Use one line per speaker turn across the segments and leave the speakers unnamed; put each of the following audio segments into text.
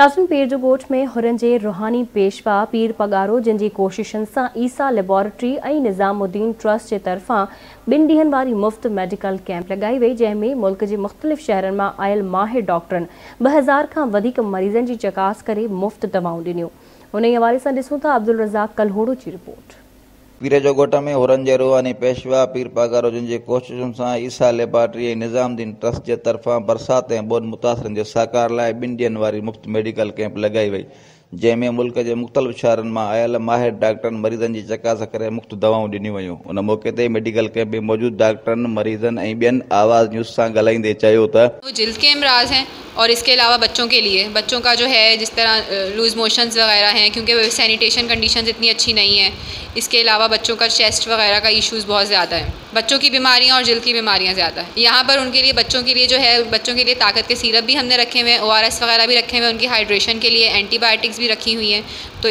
नाज़रीन, पीर जो ॻोठ में हुरनि जे रूहानी पेशवा पीर पगारो जिन जी कोशिशुनि सां ईसा लेबोरेटरी ऐं निज़ामुद्दीन ट्रस्ट जे तरफ़ां 2 ॾींहनि वारी मुफ़्त मेडिकल कैंप लगाई वई, जंहिंमें मुल्क जे मुख़्तलिफ़ शहरनि मां आयल माहिर डॉक्टरनि 2000 खां वधीक मरीज़नि जी चकास करे मुफ़्त दवाऊं ॾिनियूं। उन ई हवाले सां ॾिसूं था अब्दुल रज़ाक कलहोड़ो जी रिपोर्ट।
पीर जो ॻोठ में हुरनि जे रूहानी पेशवा पीर पगारो जिन जी कोशिशुनि सां ईसा लेबोरेटरी ऐं निज़ामुद्दीन ट्रस्ट जे तरफ़ां बरसात ऐं ॿोॾि मुतासिरनि जे सहकार लाइ 2 ॾींहनि वारी मुफ़्त मेडिकल कैंप लगाई वई, जंहिंमें मुल्क जे मुख़्तलिफ़ शहरनि मां आयल माहिर डॉक्टरनि मरीज़नि जी चकास करे मुफ़्त दवाऊं ॾिनियूं वयूं। उन मौक़े ते मेडिकल कैंप में मौजूद डॉक्टरनि मरीज़नि ऐं ॿियनि आवाज़ न्यूज़ सां ॻाल्हाईंदे चयो त
जिल्द के अमराज हैं और इसके अलावा बच्चों के लिए बच्चों का जो है जिस तरह लूज़ मोशंस वगैरह हैं, क्योंकि सैनिटेशन कंडीशंस इतनी अच्छी नहीं है। इसके अलावा बच्चों का चेस्ट वगैरह का इश्यूज़ बहुत ज़्यादा है, बच्चों की बीमारियां और जिल्द की बीमारियां ज़्यादा है। यहाँ पर उनके लिए बच्चों के लिए जो है बच्चों के लिए ताकत के सिरप भी हमने रखे हुए हैं, ORS वगैरह भी रखे हुए हैं, उनकी हाइड्रेशन के लिए एंटीबायोटिक्स भी रखी हुई हैं। तो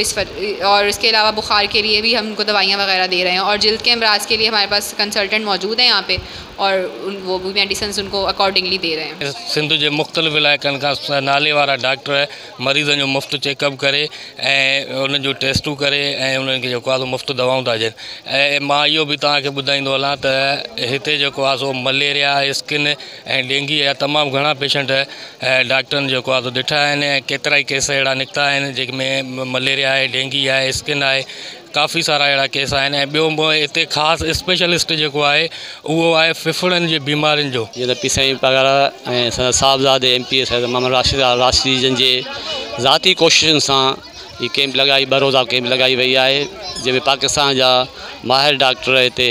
और इसके अलावा बुखार के लिए भी हम उनको दवाइयाँ वगैरह दे रहे हैं, और जिल्द के अमराज के लिए हमारे पास कंसल्टेंट मौजूद हैं यहाँ पे, और वो भी मेडिसिन उनको अकॉर्डिंगली दे रहे हैं।
सिंध के मुख़्तलिफ़ इलाइक़नि खां नाले वारा डॉक्टर मरीज़नि जो मुफ़्त चेकअप करे ऐं उन्हनि जो टेस्टूं करे ऐं उन्हनि खे जेको आहे मुफ़्त दवाऊं था ॾियनि। ऐं मां इहो बि तव्हांखे ॿुधाईंदो हलां त हिते जेको आहे सो मलेरिया, स्किन ऐं डेंगी जा तमामु घणा पेशेंट डॉक्टरनि जेको आहे ॾिठा आहिनि, ऐं केतिरा ई केस अहिड़ा निकिता आहिनि जंहिंमें मलेरिया आहे, डेंगी आहे, स्किन आहे, काफ़ी सारा अहिड़ा केस आहिनि। ऐं ॿियो हिते ख़ासि स्पेशलिस्ट जेको आहे उहो आहे फिफड़नि जी बीमारियुनि जो।
जीअं त पी साईं पगारा ऐं साहिबज़ादे MPS मोहम्मद राशिद जिन जे ज़ाती कोशिशुनि सां ये कैंप लगाई, 2 रोज़ा कैंप लगाई वही है, जंहिंमें पाकिस्तान जा माहिर डॉक्टर हिते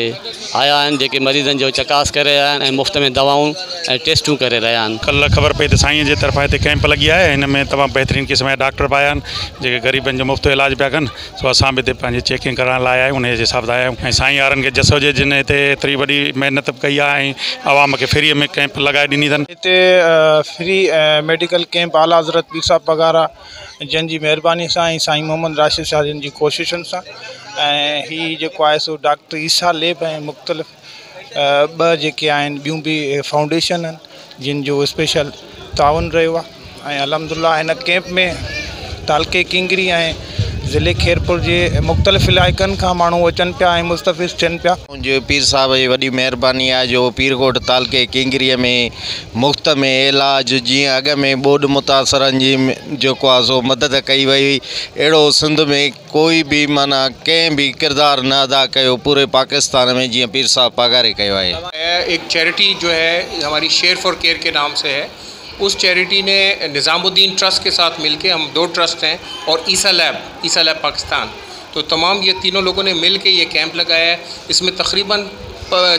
आया आहिनि, जेके मरीज़नि जो चकास करे रहिया आहिनि ऐं मुफ़्त में दवाऊं ऐं टेस्टूं करे रहिया आहिनि।
कल्ह ख़बर पई त साईं जे तरफ़ां हिते कैंप लगी आहे, हिन में तमामु बहितरीन क़िस्म जा डॉक्टर बि आया आहिनि जेके ग़रीबनि जो मुफ़्त इलाज पिया कनि। सो असां बि हिते पंहिंजी चेकिंग करण लाइ आया आहियूं, उन जे हिसाब सां आया आहियूं। ऐं साईं वारनि खे जसो जे जिन हिते एतिरी वॾी महिनत कई आहे ऐं आवाम खे फ्री में कैंप लगाए ॾिनी अथनि।
हिते फ्री मेडिकल कैंप आला हज़रत पीर साहिब पगारा जिन जी महिरबानी सां ऐं साईं मोहम्मद राशिद शाह जिन जी कोशिशुनि सां, ऐं हीअ जेको आहे सो डॉक्टर ईसा लेब ऐं मुख़्तलिफ़ 2 जेके आहिनि ॿियूं बि फाउंडेशन आहिनि जिन जो स्पेशल ताउन रहियो आहे। ऐं अल्हम्दुलिल्लाह हिन कैंप में तालके किंगरी ऐं ज़िले खैरपुर जे मुख़्तलिफ़ इलाइक़नि खां माण्हू अचनि पिया ऐं मुस्तफ़िज़ थियनि पिया।
जो पीर साहब जी वॾी महिरबानी आहे जो पीरकोट तालके किंगरीअ में मुफ़्त में इलाज, जीअं अॻ में ॿोॾि मुतासिरनि जी जेको आहे सो मदद कई वई, अहिड़ो सिंध में कोई भी माना कंहिं भी किरदार न अदा कयो पूरे पाकिस्तान में जीअं पीर साहब पगारे कयो आहे।
एक चैरिटी जो है हमारी शेयर फॉर केयर के नाम से है, उस चैरिटी ने निज़ामुद्दीन ट्रस्ट के साथ मिलके, हम 2 ट्रस्ट हैं, और ईसा लैब पाकिस्तान, तो तमाम ये तीनों लोगों ने मिल के ये कैंप लगाया है। इसमें तकरीबन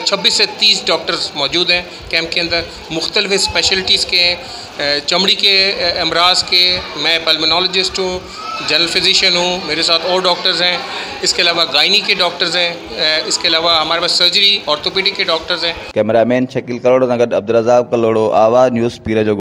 26 से 30 डॉक्टर्स मौजूद हैं कैंप के अंदर, मुख्तलिफ स्पेशलिटीज़ के, चमड़ी के अमराज के, मैं पल्मोनोलॉजिस्ट हूँ, जनरल फिजिशियन हूँ, मेरे साथ और डॉक्टर्स हैं, इसके अलावा गायनी के डॉक्टर्स हैं, इसके अलावा हमारे पास सर्जरी ऑर्थोपेडिक के डॉक्टर्स हैं।
कैमरामैन शकील कलोड़ो नगर अब्दुल रज़ाक कलोड़ो, आवाज़ न्यूज़ पीर जो।